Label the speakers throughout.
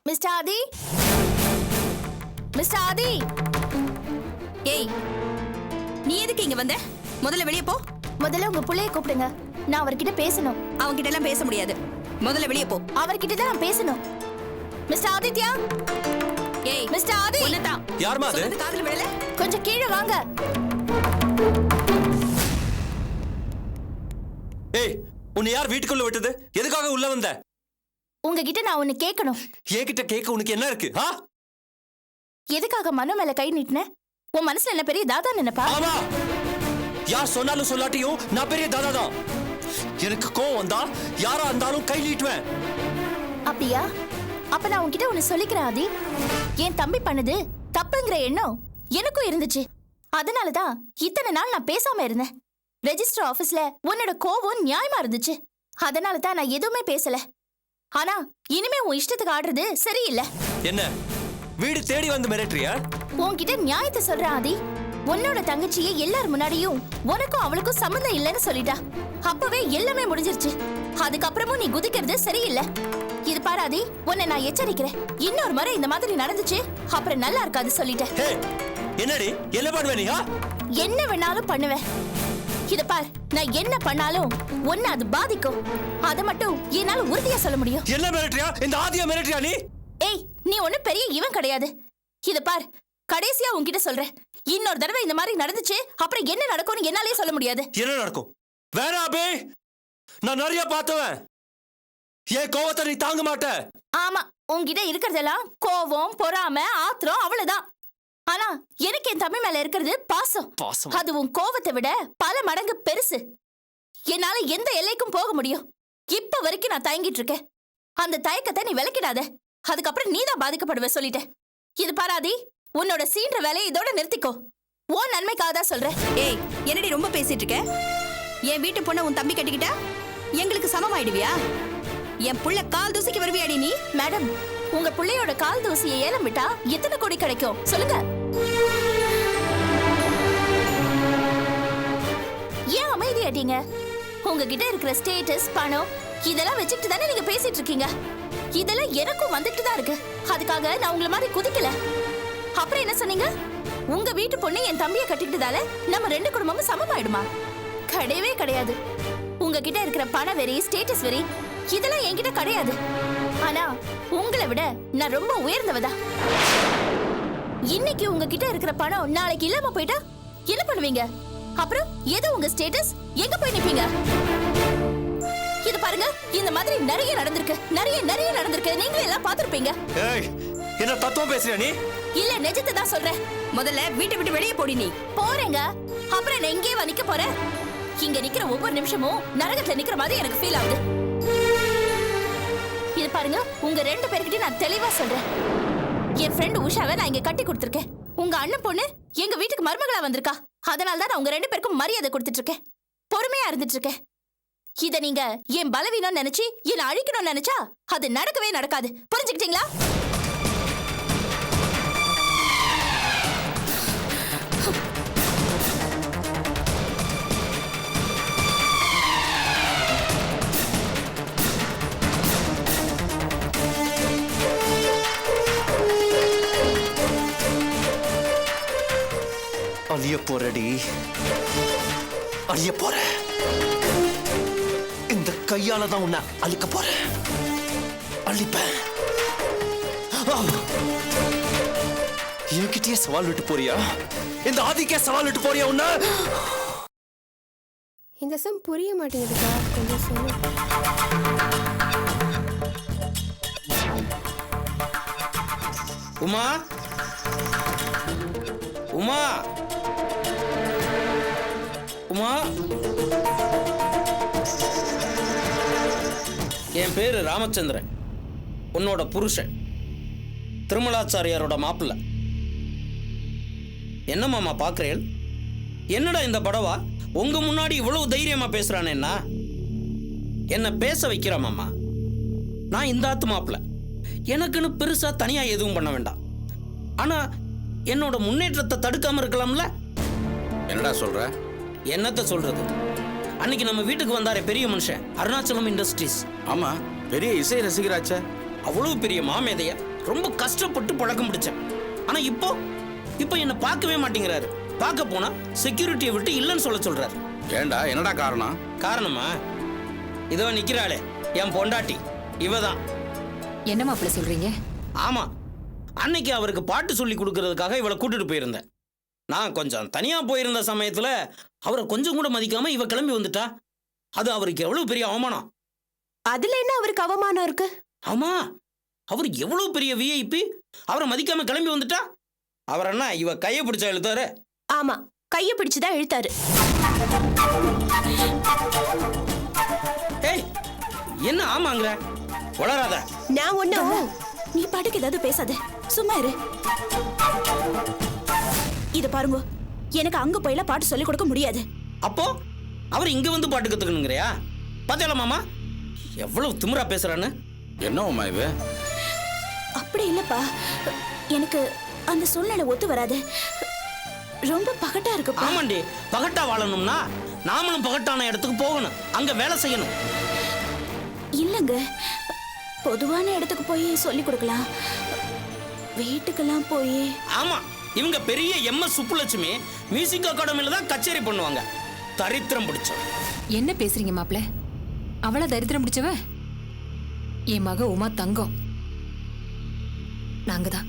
Speaker 1: Mister ஆதி, mister ஆதி.
Speaker 2: ஏய், நீ எதுக்கு இங்க வந்த? முதல்ல வெளியே போ.
Speaker 1: முதல்ல உங்க புள்ளைய கூப்பிடுங்க, நான் அவர்கிட்ட பேசணும்.
Speaker 2: அவன்கிட்ட எல்லாம் பேச முடியாது. முதல்ல வெளியே போ.
Speaker 1: அவர்கிட்ட தான் நான் பேசணும். மிஸ்டர் ஆதித்யா.
Speaker 2: ஏய்,
Speaker 1: மிஸ்டர் ஆதி.
Speaker 2: உன்னதான்.
Speaker 3: யாருமா அது?
Speaker 2: சொன்னது காதுல விழல?
Speaker 1: கொஞ்சம் கீழே வாங்க.
Speaker 3: ஏய், உன்னை யார் வீட்டுக்குள்ள விட்டது? எதுக்காக உள்ள வந்த?
Speaker 1: உங்ககிட்ட நான் ஒன்னு கேட்கணும்.
Speaker 3: என்கிட்ட கேட்க உனக்கு என்ன இருக்கு?
Speaker 1: எதுக்காக மனு மேல கை நீட்டின? உன் மனசுல என்ன பெரிய தாதா நினைப்பா?
Speaker 3: ஆமா, யார் சொன்னாலும் சொல்லாட்டியும் நான் பெரிய தாதா தான். எனக்கு கோவம் வந்தா யாரா இருந்தாலும் கை நீட்டுவேன்.
Speaker 1: அப்படியா? அப்ப நான் உன்கிட்ட ஒன்னு சொல்லிக்கிறேன் ஆதி. என் தம்பி பண்ணது தப்புங்கிற எண்ணம் எனக்கும் இருந்துச்சு. அதனாலதான் இத்தனை நாள் நான் பேசாம இருந்தேன். ரெஜிஸ்டர் ஆபீஸ்ல உன்னோட கோவம் நியாயமா இருந்துச்சு. அதனாலதான் நான் எதுவுமே பேசல. ஆனா இனிமே உன் இஷ்டத்துக்கு ஆடுறது சரியில்லை.
Speaker 3: என்ன வீடு தேடி வந்து மிரட்டுறியா?
Speaker 1: உன்கிட்ட நியாயத்தை சொல்றேன் ஆதி. உன்னோட தங்கச்சியை எல்லார் முன்னாடியும் உனக்கும் அவளுக்கும் சம்மந்தம் இல்லைன்னு சொல்லிட்டா. அப்பவே எல்லாமே முடிஞ்சிருச்சு. அதுக்கப்புறமும் நீ குதிக்கிறது சரியில்லை. இது பாரு ஆதி, உன்னை நான் எச்சரிக்கிறேன். இன்னொரு முறை இந்த மாதிரி நடந்துச்சு அப்புறம் நல்லா இருக்காது சொல்லிட்டேன்.
Speaker 3: என்னடி என்ன பண்ணுவ நீ?
Speaker 1: என்ன வேணாலும் பண்ணுவேன். இத பார், நான் என்ன பண்ணாலும் ஒன்னு அது பாதிக்கும். அத மட்டும் என்னால உறுதியா சொல்ல முடியும்.
Speaker 3: என்ன மிரட்டுறியா? இந்த ஆதியா மிரட்டுறியா நீ?
Speaker 1: ஏய், நீ ஒண்ணு பெரிய இவன் கிடையாது. இத பார், கடைசியா உன்கிட்ட சொல்றேன். இன்னொரு தடவை இந்த மாதிரி நடந்துச்சு அப்புறம் என்ன நடக்கும்னு என்னாலே சொல்ல முடியாது.
Speaker 3: என்ன நடக்கும்? வேணா அபே, நான் நிறைய பார்த்தவன். ஏன் கோவத்தை நீ தாங்க மாட்ட?
Speaker 1: ஆமா, உன்கிட்ட இருக்கிறதெல்லாம் கோவம், பொறாமை, ஆத்திரம், அவ்வளவுதான். ஆனா எனக்கு என் தம்பி மேல இருக்கிறது பாசம். அது உன் கோவத்தை விட பல மடங்கு பெருசு. என்னால எந்த எல்லைக்கும் போக முடியும். இப்ப வரைக்கும் நான் தயங்கிட்டு இருக்கேன். அந்த தயக்கத்தை நீ விளக்கிடாத. அதுக்கப்புறம் நீ தான் பாதிக்கப்படுவ சொல்லிட்டேன். இது பாராதி, உன்னோட சீன்ற வேலையை இதோட நிறுத்திக்கோ. உன் நன்மைக்காக தான் சொல்றேன்.
Speaker 2: ஏய், என்னடி ரொம்ப பேசிட்டு இருக்க? என் வீட்டு பொண்ணை உன் தம்பி கட்டிக்கிட்டா எங்களுக்கு சமமாயிடுவியா? என் புள்ள கால் தூசிக்கு வருவியாடி நீ?
Speaker 1: மேடம், உங்க பிள்ளையோட கால் தூசியை ஏலம் விட்டா எத்தனை கோடி கிடைக்கும் சொல்லுங்க? ஏன் அமைதியாட்டீங்க? உங்ககிட்ட இருக்கிற ஸ்டேட்டஸ், பணம் இதெல்லாம் வச்சுக்கிட்டு தானே நீங்க பேசிட்டு இருக்கீங்க. இதெல்லாம் எனக்கும் வந்துட்டு தான் இருக்கு. அதுக்காக நான் உங்களை மாதிரி குதிக்கல. அப்புறம் என்ன சொன்னீங்க? உங்க வீட்டு பொண்ணு என் தம்பியை கட்டிக்கிட்டதால நம்ம ரெண்டு குடும்பமும் சமமாயிடுமா? கிடையவே கிடையாது. உங்ககிட்ட இருக்கிற பண வெறி, ஸ்டேட்டஸ் வெறி இதெல்லாம் என்கிட்ட கிடையாது. ஆனா உங்களை விட நான் ரொம்ப உயர்ந்தவதா. இன்னைக்கு உங்ககிட்ட இருக்கிற பணம் நாளைக்கு இல்லாம போயிட்டா என்ன பண்ணுவீங்க? அப்புறம் எது உங்க ஸ்டேட்டஸ்? எங்க போய் நிப்பீங்க? இது பாருங்க, இந்த மாதிரி நிறைய நடந்திருக்கு. நிறைய நடந்திருக்கு. நீங்களே எல்லாம் பாத்துருப்பீங்க.
Speaker 3: ஏய், என்ன தத்துவம் பேசுறியா நீ?
Speaker 1: இல்ல, நிஜத்தை தான் சொல்றேன்.
Speaker 2: முதல்ல வீட்டை விட்டு வெளியே போடி நீ.
Speaker 1: போறேங்க. அப்புறம் நான் எங்கேயே நிக்க போறேன்? இங்க நிக்கிற ஒவ்வொரு நிமிஷமும் நரகத்துல நிக்கிற மாதிரி எனக்கு ஃபீல் ஆகுது. இது பாருங்க, உங்க ரெண்டு பேர்கிட்டயும் நான் தெளிவா சொல்றேன். என் ஃப்ரெண்ட் உஷாவை நான் இங்க கட்டி கொடுத்திருக்கேன். உங்க அண்ணன் பொண்ணு எங்க வீட்டுக்கு மருமகளா வந்திருக்கா. அதனால தான் நான் உங்க ரெண்டு பேருக்கும் மரியாதை கொடுத்துட்டு இருக்கேன். பொறுமையா இருந்துட்டு இருக்கேன். இத நீங்க என் பலவீனம் நினைச்சு என்ன அழிக்கணும்னு நினைச்சா அது நடக்கவே நடக்காது. புரிஞ்சுக்கிட்டீங்களா?
Speaker 3: அழிய போறடி, அழிய போற. இந்த கையால தான் உன்னை அழிக்க போறேன். அழிப்பேன். என்கிட்டயே சவால் விட்டு போறியா? இந்த ஆதிக்கே சவால் விட்டு போறியா உன்ன?
Speaker 4: இந்த சம் புரிய மாட்டேங்குதுக்கா, கொஞ்சம் சொல்லு.
Speaker 5: உமா, உமா, உமா. என் பேரு ராமச்சந்திரன், உன்னோட புருஷன், திருமலாச்சாரியாரோட மாப்பிள்ளை. என்ன மாமா பார்க்குறேன்? என்னடா இந்த படவா உங்க முன்னாடி இவ்வளவு தைரியமா பேசுறானேன்னா? என்ன பேச வைக்கிற மாமா. நான் இந்த ஆத்து மாப்பிள்ளை, எனக்குன்னு பெருசா தனியா எதுவும் பண்ண வேண்டாம். ஆனா என்னோட முன்னேற்றத்தை தடுக்காம இருக்கலாம்ல?
Speaker 6: என்னடா சொல்ற?
Speaker 5: என்னத்த சொல்றது? அன்னைக்கு நம்ம வீட்டுக்கு வந்தாரே பெரிய மனுஷன், அருணாச்சலம் இண்டஸ்ட்ரீஸ்.
Speaker 6: ஆமா, பெரிய இசை ரசிகராச்சே.
Speaker 5: அவ்வளவு பெரிய மாமேதைய ரொம்ப கஷ்டப்பட்டு பழக்கம் பிடிச்சேன். ஆனா இப்போ என்ன பார்க்கவே மாட்டேங்கிறாரு. பார்க்க போனா செக்யூரிட்டியை விட்டு இல்லைன்னு சொல்றாரு.
Speaker 6: ஏண்டா என்னடா காரணம்?
Speaker 5: காரணமா? இதோ நிக்கிறாளே என் பொண்டாட்டி, இவதான்.
Speaker 7: என்ன மாப்பிள்ள சொல்றீங்க?
Speaker 5: ஆமா, அன்னைக்கு அவருக்கு பாட்டு சொல்லி கொடுக்கறதுக்காக இவளை கூட்டிட்டு போயிருந்தேன். நான் கொஞ்சம் தனியா போயிருந்த சமயத்துல அவரை கொஞ்சம் கூட மதிக்காம இவ கிளம்பி வந்துட்டா. அது அவருக்கு எவ்வளவு பெரிய அவமானம்.
Speaker 2: அதுல என்ன அவருக்கு அவமானம் இருக்கு?
Speaker 5: ஆமா, அவர் எவ்வளவு பெரிய விஐபி, அவரை மதிக்காம கிளம்பி வந்துட்டா. அவர் என்ன இவ கையை பிடிச்சா இழுத்தாரு?
Speaker 2: ஆமா, கைய பிடிச்சுதான் இழுத்தாரு.
Speaker 5: ஏய், என்ன ஆமாங்கிற? வளராத.
Speaker 2: நான் ஒண்ணும்.
Speaker 1: நீ பாட்டுக்கு ஏதாவது பேசாத, சும்மா இரு. இத பாருங்க, எனக்கு அங்க போயெல்லாம் பாட்டு சொல்லி கொடுக்க முடியாது.
Speaker 5: அப்போ அவர் இங்க வந்து பாட்டு கத்துக்கணுங்கிறியா? பாத்தியால மாமா எவ்வளவு திமிரா பேசுறான்னு.
Speaker 6: என்னம்மா இது?
Speaker 1: அப்படி இல்லப்பா, எனக்கு அந்த சூழ்நிலை ஒத்து வராது. ரொம்ப பகட்டா இருக்குப்பா.
Speaker 5: ஆமாண்டி, பகட்டா வாழணும்னா நாமளும் பகட்டான இடத்துக்கு போகணும், அங்க வேலை செய்யணும்.
Speaker 1: இல்லங்க, பொதுவான இடத்துக்கு போய் சொல்லி கொடுக்கலாம், வீட்டுக்கெல்லாம் போய்.
Speaker 5: ஆமா, இவங்க பெரிய எம்எஸ் சுப்புலட்சுமி மியூசிக் அகாடமில தான் கச்சேரி பண்ணுவாங்க. தரித்திரம் பிடிச்ச.
Speaker 7: என்ன பேசுறீங்க மாப்பிள்ள? அவள தரித்திரம் பிடிச்சவ என் மக உமா தங்கம். நாங்க தான்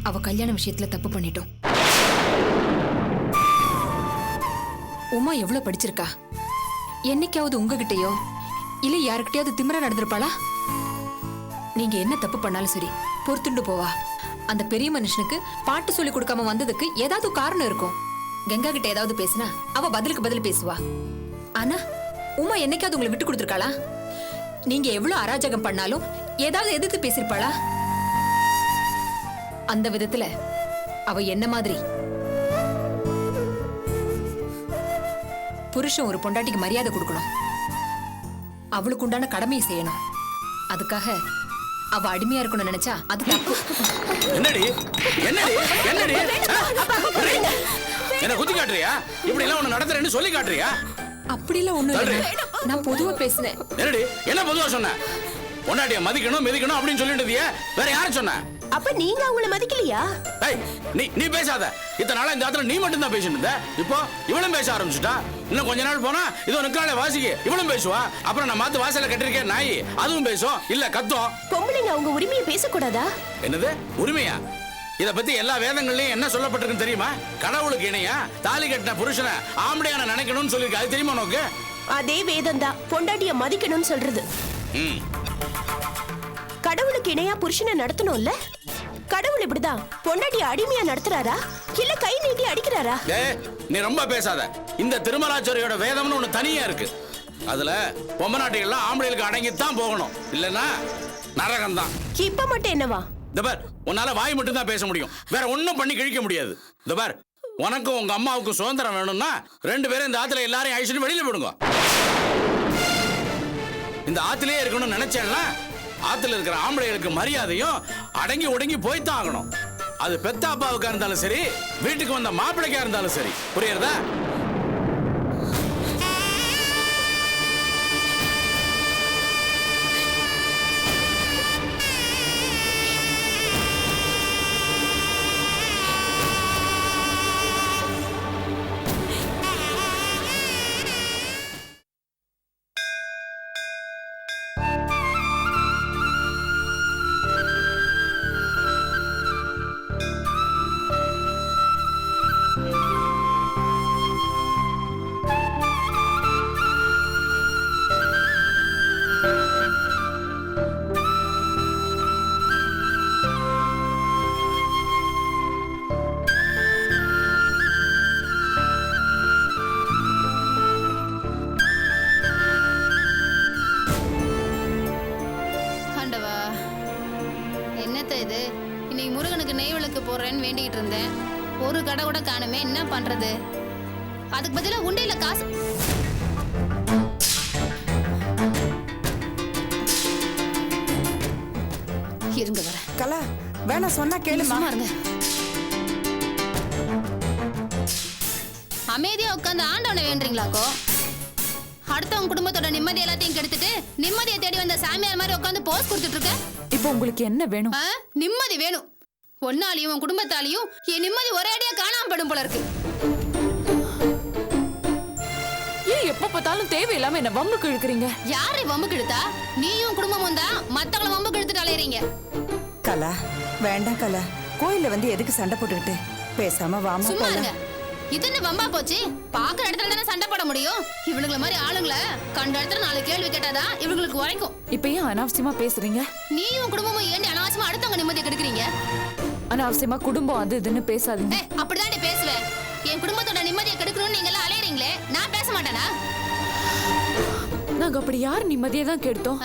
Speaker 7: அவ கல்யாண விஷயத்துல தப்பு பண்ணிட்டோம். உமா எவ்வளவு படிச்சிருக்கா? என்னைக்காவது உங்ககிட்டயோ இல்ல யாருக்கிட்டயாவது திமிரா நடந்திருப்பாளா? நீங்க என்ன தப்பு பண்ணாலும் சரி பொறுத்துண்டு போவா. அந்த பெரிய மனுஷனுக்கு பாட்டு சொல்லி கொடுக்காம வந்ததுக்கு ஏதாவது காரணம் இருக்கும். கங்கா கிட்ட ஏதாவது பேசினா அவ பதிலுக்கு பதில் பேசுவா. ஆனா உமா என்னைக்காவது உங்களை விட்டு கொடுத்துருக்காளா? நீங்க எவ்வளவு அராஜகம் பண்ணாலும் ஏதாவது எதிர்த்து பேசிருப்பாளா? அந்த விதத்துல அவ என்ன மாதிரி. புருஷன் ஒரு பொண்டாட்டிக்கு மரியாதை கொடுக்கணும், அவளுக்கு உண்டான கடமையை செய்யணும். அதுக்காக அவ அடிமையா இருக்கணும்னு நினைச்சா அது தப்பு.
Speaker 6: என்னடி என்னடி என்னடி என்ன குத்தி காட்டுறியா? இப்படி எல்லாம் ஒண்ணு நடத்துறேன்னு சொல்லி காட்டுறியா?
Speaker 7: அப்படிலாம் ஒண்ணும் இல்ல, நான் பொதுவா பேசினேன்.
Speaker 6: என்னடி என்ன பொதுவா சொன்ன? பொண்டாட்டிய மதிக்கணும் மிதிக்கணும் அப்படின்னு சொல்லிட்டு வேற யாரும் சொன்ன?
Speaker 2: அப்ப நீங்க அவங்கள மதிக்கலையா?
Speaker 6: நீ பேசாத. இத்தனை நாளா இந்த ஆத்துல நீ மட்டும் தான் பேசிட்டு இருந்த. இப்போ இவளும் பேச ஆரம்பிச்சுட்டா. இன்னும் கொஞ்ச நாள் போனா இதோ நிக்கால வாசிக்கு இவளும் பேசுவா. அப்புறம் நான் மாத்து வாசல்ல கட்டிருக்கேன் நாய், அதுவும் பேசும், இல்ல கத்தும்.
Speaker 2: பொம்பளைங்க அவங்க உரிமையை பேசக்கூடாதா?
Speaker 6: என்னது உரிமையா? இத பத்தி எல்லா வேதங்கள்லயும் என்ன சொல்லப்பட்டிருக்குன்னு தெரியுமா? கடவுளுக்கு இணையா தாலி கட்டின புருஷனை ஆம்படையான நினைக்கணும்னு சொல்லிருக்கு. அது தெரியுமா உனக்கு?
Speaker 2: அதே வேதம் தான் பொண்டாட்டிய மதிக்கணும்னு சொல்றது. கடவுளுக்கு இணையா புருஷனை நடத்தணும்ல? கடவுள் இப்படிதான் பொண்டாட்டிய அடிமையா நடத்துறாரா இல்ல கை நீட்டி அடிக்கிறாரா?
Speaker 6: நீ ரொம்ப பேசாத. இந்த திருமலாச்சோரியோட வேதம்னு ஒண்ணு தனியா இருக்கு. அதுல பொம்மநாட்டிகள்லாம் ஆம்பளைகளுக்கு அடங்கித்தான் போகணும், இல்லன்னா நரகம் தான்.
Speaker 2: இப்ப மட்டும் என்னவா?
Speaker 6: இந்த பார், உன்னால வாய் மட்டும் தான் பேச முடியும், வேற ஒண்ணும் பண்ணி கிழிக்க முடியாது. இந்த பார், உனக்கும் உங்க அம்மாவுக்கும் சுதந்திரம் வேணும்னா 2 பேரும் இந்த ஆத்துல எல்லாரையும் அழிச்சுட்டு வெளியில விடுங்க. இந்த ஆத்திலேயே இருக்கணும்னு நினைச்சேன்னா ஆத்துல இருக்கிற ஆம்பளைகளுக்கு மரியாதையும் அடங்கி ஒடுங்கி போய்தான் ஆகணும். அது பெத்த அப்பாவுக்கா இருந்தாலும் சரி, வீட்டுக்கு வந்த மாப்பிள்ளைக்கா இருந்தாலும் சரி. புரியுறதா?
Speaker 8: இது இன்னைக்கு முருகனுக்கு நெய் விளக்கு போடுறேன்னு வேண்டிக்கிட்டு இருந்தேன். ஒரு கடை கூட காணுமே, என்ன பண்றது? அதுக்கு பதிலா உண்டையில காசு. இருங்க வர
Speaker 9: கலா வேணா சொன்னா கேளுமா.
Speaker 8: அமைதியா உட்காந்து ஆண்டவனை வேண்டீங்களாக்கோ? அடுத்தவங்க குடும்பத்தோட நிம்மதி எல்லாத்தையும் கெடுத்துட்டு நிம்மதியை தேடி வந்த சாமியார் மாதிரி உட்காந்து போஸ் கொடுத்துட்டு இருக்க.
Speaker 7: இப்போ உங்களுக்கு என்ன வேணும்?
Speaker 8: நிம்மதி வேணும். ஒன்னாலையும் உன் குடும்பத்தாலையும் என் நிம்மதி ஒரே அடியா காணாம படும் போல இருக்கு.
Speaker 7: ஏன் எப்ப பார்த்தாலும் தேவையில்லாம என்ன வம்புக்கு இழுக்கிறீங்க?
Speaker 8: யாரை வம்புக்கு இழுத்தா? நீயும் குடும்பமும் தான் மத்தவங்கள வம்புக்கு இழுத்துட்டு அலையறீங்க.
Speaker 9: கலா வேண்டாம் கலா, கோயில்ல வந்து எதுக்கு சண்டை போட்டுக்கிட்டு? பேசாம வாமா
Speaker 8: சும்மா
Speaker 9: போலாம்.
Speaker 8: இருங்க. இது என்ன வம்பா போச்சு? பாக்குற இடத்துல தானே சண்டை போட முடியும். இவனுங்கள மாதிரி ஆளுங்களை கண்ட இடத்துல 4 கேள்வி கேட்டாதான் இவங்களுக்கு உரைக்கும்.
Speaker 7: இப்ப ஏன் அனாவசியமா பேசுறீங்க?
Speaker 8: நீயும் குடும்பமும் ஏண்டி அனாவசியமா அடுத்தவங்க நிம்மதியை கெடுக்குறீங்க?
Speaker 7: அனாவசியமா குடும்பம் அது இதுன்னு பேசாதீங்க.
Speaker 8: அப்படிதான் பேசுவேன். என் குடும்பத்தோட நிம்மதியை கெடுக்கணும்னு நீங்க எல்லாம் அலையறீங்களே, நான் பேச மாட்டேனா?
Speaker 7: நாங்க அப்படி யார் நிம்மதியை தான் கெடுத்தோம்?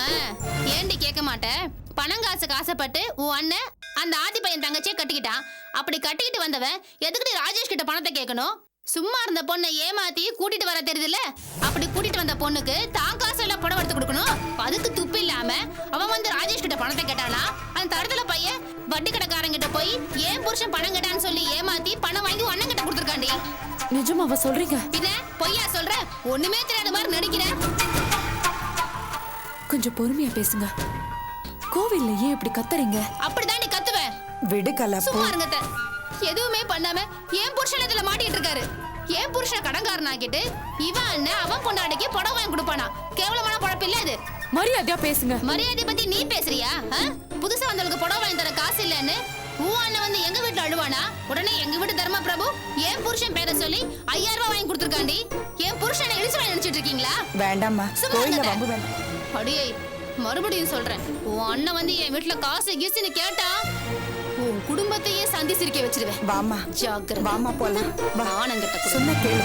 Speaker 8: ஏண்டி கேட்க மாட்டேன்? பணங்காசுக்கு ஆசைப்பட்டு உன் அண்ணன் அந்த ஆதி பையன் தங்கச்சியை கட்டிக்கிட்டான். அப்படி கட்டிக்கிட்டு வந்தவன் எதுக்குடி ராஜேஷ் கிட்ட பணத்தை கேட்கணும்? சும்மா இருந்த பொண்ணை ஏமாத்தி கூட்டிட்டு வர தெரியுதுல்ல? அப்படி கூட்டிட்டு வந்த பொண்ணுக்கு தான் காசு எல்லாம் புடவை எடுத்து கொடுக்கணும். அதுக்கு துப்பு இல்லாம அவன் வந்து ராஜேஷ் கிட்ட பணத்தை கேட்டானா? அந்த தரத்துல பையன் வட்டி கடைக்காரங்கிட்ட போய் ஏன் புருஷன் பணம் கேட்டான்னு சொல்லி ஏமாத்தி பணம் வாங்கி அண்ணன் கிட்ட கொடுத்துருக்காண்டி.
Speaker 7: நிஜமாவா சொல்றீங்க?
Speaker 8: பின்ன பொய்யா சொல்ற? ஒண்ணுமே தெரியாத மாதிரி நடிக்கிறேன்.
Speaker 7: கொஞ்சம் பொறுமையா பேசுங்க. கோவில்ல ஏன் இப்படி கத்துறீங்க?
Speaker 8: அப்படிதான் நீ கத்துவேன்.
Speaker 9: விடு கலா, போ.
Speaker 8: சும்மா இருங்க. எதுவுமே பண்ணாம ஏன் புருஷன் இதுல மாட்டிட்டு இருக்காரு? ஏன் புருஷன் கடன்காரன் ஆக்கிட்டு இவன் அண்ணன் அவன் பொண்டாட்டிக்கு புடவை வாங்கி கொடுப்பானா? கேவலமான பழப்பு இல்ல இது.
Speaker 7: மரியாதையா பேசுங்க.
Speaker 8: மரியாதை பத்தி நீ பேசுறியா? புதுசா வந்தவளுக்கு புடவை வாங்கி தர காசு இல்லன்னு உன் அண்ணன் வந்து எங்க வீட்டுல அழுவானா? உடனே எங்க வீட்டு தர்ம பிரபு என் புருஷன் பேரை சொல்லி 5000 ரூபாய் வாங்கி கொடுத்துருக்காண்டி. என் புருஷனை இழிச்சு வாங்கி நினைச்சிட்டு இருக்கீங்களா?
Speaker 9: வேண்டாம்மா, கோயில்ல வம்பு வேண்டாம்.
Speaker 8: அடியே, மறுபடியும் சொல்றேன், உன் அண்ணன் வந்து என் வீட்டுல காசு கீசுன்னு கேட்டா உன் குடும்பத்தையே சந்தி சிரிக்க வச்சிருவேன்.
Speaker 9: வாமா,
Speaker 8: ஜாக்கிரதை.
Speaker 9: வாமா போலாம். வா,
Speaker 8: ஆனங்கிட்ட
Speaker 9: சொன்ன கேளு.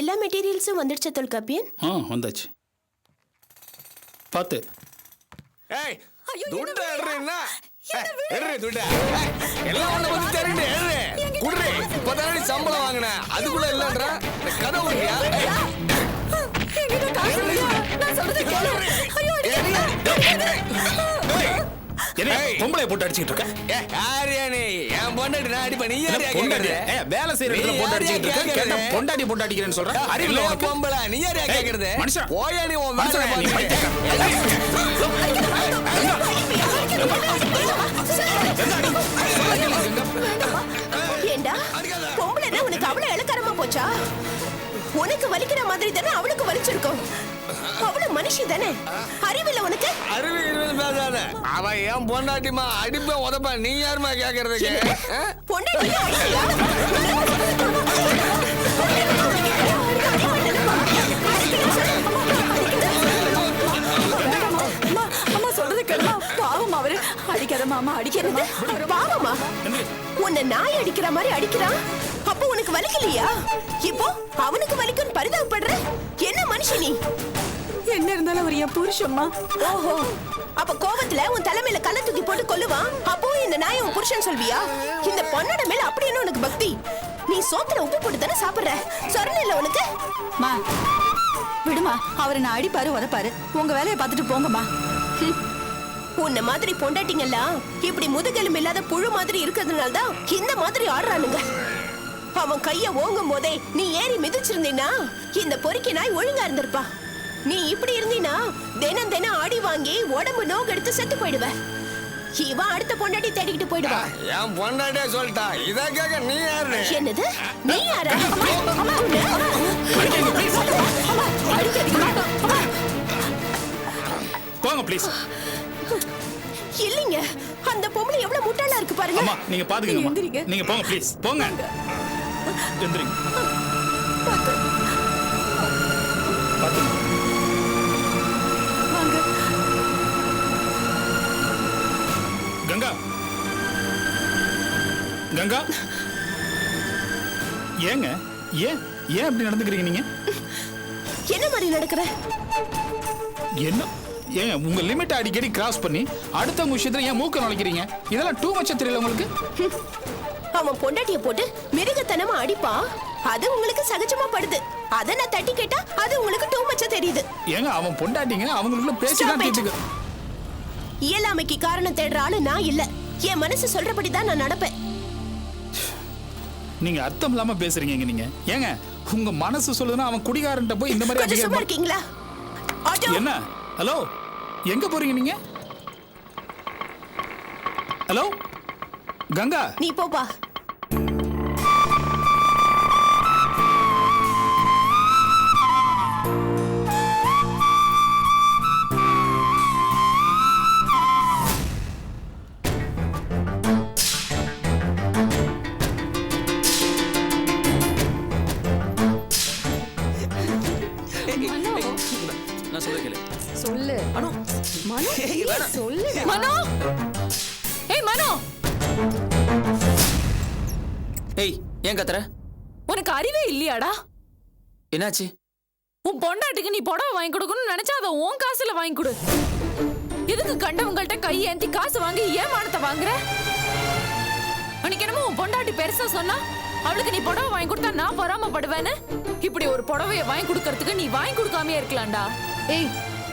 Speaker 1: எல்லா மெட்டீரியல்ஸும் வந்துடுச்சா தொல்காப்பியன்?
Speaker 6: வந்தாச்சு. பார்த்து.
Speaker 3: ஏய் துண்டை எடுறேன்னா எடுறே துண்டை. எல்லாம் ஒண்ணு வந்து தெரியுது எடுறே. குடுறே. இப்பதானே நீ சம்பளம் வாங்குன. அதுக்குள்ள இல்லன்றா. இந்த கதை ஓடியா?
Speaker 2: என்கிட்ட காசு இல்லையா? நான் சொல்றதை கேளு. ஐயோ,
Speaker 3: ஏய் பொம்பளை போட்டு அடிச்சிட்டு இருக்க. ஏய் யாரியா நீ? என் பொண்டாட்டி நான் அடிப்ப. நீ யாரியா கேக்குறது?
Speaker 6: ஏய் வேலை செய்யற இடத்துல போட்டு அடிச்சிட்டு இருக்க. கேட்டா பொண்டாட்டி போட்டு அடிக்கிறேன்னு சொல்ற. அறிவில்ல உனக்கு?
Speaker 3: பொம்பளை நீ யாரியா கேக்குறது?
Speaker 6: மனுஷன்
Speaker 3: போயா நீ உன் வேலைய
Speaker 6: நீ
Speaker 3: பாரு.
Speaker 1: ஏண்டா பொம்பளைன்னா உனக்கு அவ்வளவு இளக்காரமா போச்சா? உனக்கு வலிக்கிற மாதிரி தானே அவளுக்கு வலிச்சிருக்கும். அவளு மனுஷி தானே, அறிவில்ல உனக்கு?
Speaker 3: அறிவு பேசாத. அவ ஏன் பொண்டாட்டிமா அடிப்ப உதப்ப. நீ யாருமா கேக்குறதுக்கு?
Speaker 1: பொண்டாட்டியா அடிக்கிறியா?
Speaker 2: அம்மா சொல்றதை கேளுமா. பாவம் அவரு. அடிக்காத மாமா, அடிக்காத.
Speaker 1: பாவமா? உன்னை நாய் அடிக்கிற மாதிரி அடிக்கிறான். அப்போ உனக்கு வலிக்கலையா? இப்போ அவனுக்கு வலிக்குன்னு பரிதாபப்படுற? என்ன மனுஷன் நீ?
Speaker 2: என்ன இருந்தாலும் அவர் என் புருஷம்மா.
Speaker 1: ஓஹோ, அப்ப கோவத்துல உன் தலைமையில கல்ல தூக்கி போட்டு கொல்லுவான். அப்போ இந்த நாய் உன் புருஷன் சொல்வியா? இந்த பொண்ணோட மேல அப்படி என்ன உனக்கு பக்தி? நீ சோத்துல உப்பு போட்டு தானே சாப்பிடுற. சொரண இல்ல உனக்கு?
Speaker 2: மா விடுமா, அவரை நான் அடிப்பாரு உதப்பாரு. உங்க வேலையை பார்த்துட்டு போங்கம்மா.
Speaker 1: உன்ன மாதிரி பொண்டாட்டிங்கெல்லாம் இப்படி முதுகெலும்பு இல்லாத புழு மாதிரி இருக்கிறதுனால தான் இந்த மாதிரி ஆடுறானுங்க. அவன் கைய ஓங்கும் போதே நீ ஏறி மிதிச்சிருந்தீனா இந்த பொறுக்கி நாய் ஒழுங்கா இருந்திருப்பா. நீ இப்படி இருந்தீனா தினம் தினம் ஆடி வாங்கி உடம்பு நோக்கு எடுத்து செத்து போயிடுவ. இவன் அடுத்த பொண்டாட்டி தேடிக்கிட்டு போயிடுவா.
Speaker 3: என் பொண்டாட்டியா சொல்லிட்டா. இத கேக்க நீ யாரு?
Speaker 1: என்னது? நீ யாரா?
Speaker 6: போங்க ப்ளீஸ்.
Speaker 1: இல்லைங்க, அந்த பொம்பளை எவ்வளவு முட்டாளா இருக்கு பாருங்க.
Speaker 6: அம்மா நீங்க பாத்துக்கங்க. நீங்க போங்க ப்ளீஸ். போங்க. எந்திரிங்க. பாத்து. கங்கா. கங்கா. ஏங்க ஏன் ஏன் இப்படி நடந்துக்கிறீங்க நீங்க?
Speaker 1: என்ன மாதிரி நடக்கிற?
Speaker 6: என்ன ஏங்க உங்க லிமிட் அடிக்கடி கிராஸ் பண்ணி அடுத்தவங்க விஷயத்துல ஏன் மூக்க நுழைக்கிறீங்க? இதெல்லாம் டூ மச்சா தெரியல உங்களுக்கு?
Speaker 1: அவன் பொண்டாட்டிய போட்டு மிருகத்தனமா அடிப்பான். அது உங்களுக்கு சகஜமா படுது. அத நான் தட்டி கேட்டா அது உங்களுக்கு டூ மச்சா தெரியுது.
Speaker 6: ஏங்க அவன் பொண்டாட்டிங்க அவங்களுக்குள்ள பேசிதான் தீர்த்துக்க.
Speaker 1: இயலாமைக்கு காரணம் தேடுற ஆளு நான் இல்ல. என் மனசு சொல்றபடி தான் நான் நடப்பேன்.
Speaker 10: நீங்க அர்த்தம் இல்லாம பேசுறீங்க நீங்க. ஏங்க உங்க மனசு சொல்லுதுன்னா அவன் குடிகாரன்ட்ட போய் இந்த மாதிரி
Speaker 1: கொஞ்சம் சும்மா இருக்கீங்களா? ஆட்டோ.
Speaker 10: என்ன? ஹலோ, எங்க போறீங்க நீங்க? ஹலோ கங்கா,
Speaker 1: நீ போப்பா.
Speaker 3: நான் சொல்ல கேளு.
Speaker 7: சொல்லு
Speaker 3: அனு,
Speaker 7: மனோ, சொல்லு
Speaker 1: மனோ, ஏய் மனோ,
Speaker 11: ஏய் ஏன் கத்துற?
Speaker 1: உனக்கு அறிவே இல்லையாடா?
Speaker 11: என்னாச்சு?
Speaker 1: உன் பொண்டாட்டிக்கு நீ புடவை வாங்கி கொடுக்கணும்னு நினைச்சா அதை உன் காசுல வாங்கி கொடு. எதுக்கு கண்டவங்கள்ட்ட கையேந்தி காசு வாங்கி ஏமானத்தை வாங்குற? அன்னைக்கு என்னமோ உன் பொண்டாட்டி பெருசா சொன்னா அவளுக்கு நீ புடவை வாங்கி கொடுத்தா நான் பொறாமப்படுவேன்னு. இப்படி ஒரு புடவைய வாங்கி கொடுக்கறதுக்கு நீ வாங்கி கொடுக்காமயே இருக்கலாம்டா.
Speaker 7: ஏய்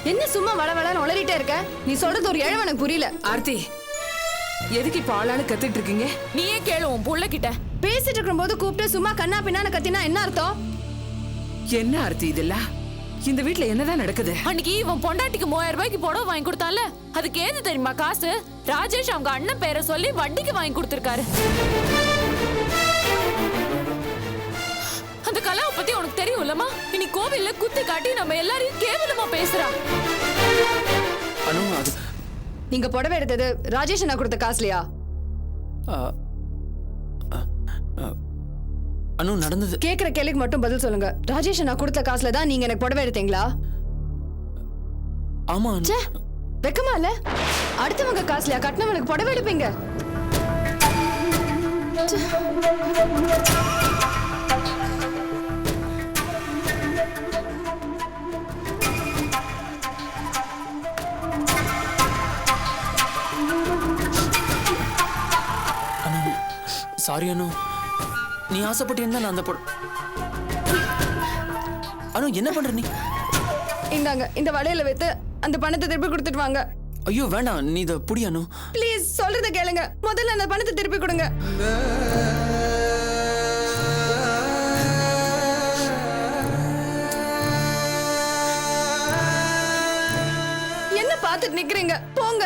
Speaker 7: என்ன சும்மா வளவளன்னு உளறிட்டே இருக்க? நீ சொல்றது ஒரு இழவு எனக்கு புரியல.
Speaker 12: ஆர்த்தி, எதுக்கு இப்ப ஆளானு கத்திட்டு இருக்கீங்க?
Speaker 1: நீயே கேளு உன் புள்ள கிட்ட.
Speaker 7: பேசிட்டு இருக்கும்போது கூப்பிட்டு சும்மா கண்ணா பின்னான்னு கத்தினா என்ன அர்த்தம்?
Speaker 12: என்ன ஆர்த்தி இதெல்லாம்? இந்த வீட்ல என்னதான் நடக்குது?
Speaker 1: அன்னைக்கு இவன் பொண்டாட்டிக்கு 3000 ரூபாய்க்கு புடவை வாங்கி கொடுத்தால, அதுக்கு ஏது தெரியுமா காசு? ராஜேஷ் அவங்க அண்ணன் பேரை சொல்லி வண்டிக்கு வாங்கி கொடுத்திருக்காரு. அந்த கலாவை பத்தி உனக்கு தெரியும்லமா? இனி கோவில்ல குத்தி காட்டி நம்ம எல்லாரையும் கேவலமா பேசுறா.
Speaker 11: அனு, அது
Speaker 7: நீங்க புடவை எடுத்தது ராஜேஷ் நான் கொடுத்த காசுலையா?
Speaker 11: அனு நடந்தது.
Speaker 7: கேக்குற கேள்விக்கு மட்டும் பதில் சொல்லுங்க. ராஜேஷ் நான் கொடுத்த காசுல தான் நீங்க எனக்கு புடவை எடுத்தீங்களா?
Speaker 11: ஆமா அனு.
Speaker 7: ச்சே, வெக்கமா இல்ல? அடுத்தவங்க காசுலையா கட்டினவனுக்கு புடவை எடுப்பீங்க?
Speaker 11: அனு சாரி அனு, நீ ஆசைப்பட்டு இருந்தா நான் அந்த அனு என்ன பண்ற நீ?
Speaker 7: இந்தாங்க இந்த வளையல வைத்து அந்த பணத்தை திருப்பி கொடுத்துட்டு வாங்க.
Speaker 11: ஐயோ வேண்டாம், நீ இதை புடி அனு.
Speaker 7: ப்ளீஸ் சொல்றத கேளுங்க. முதல்ல அந்த பணத்தை திருப்பி கொடுங்க. என்ன பார்த்துட்டு நிக்கிறீங்க? போங்க.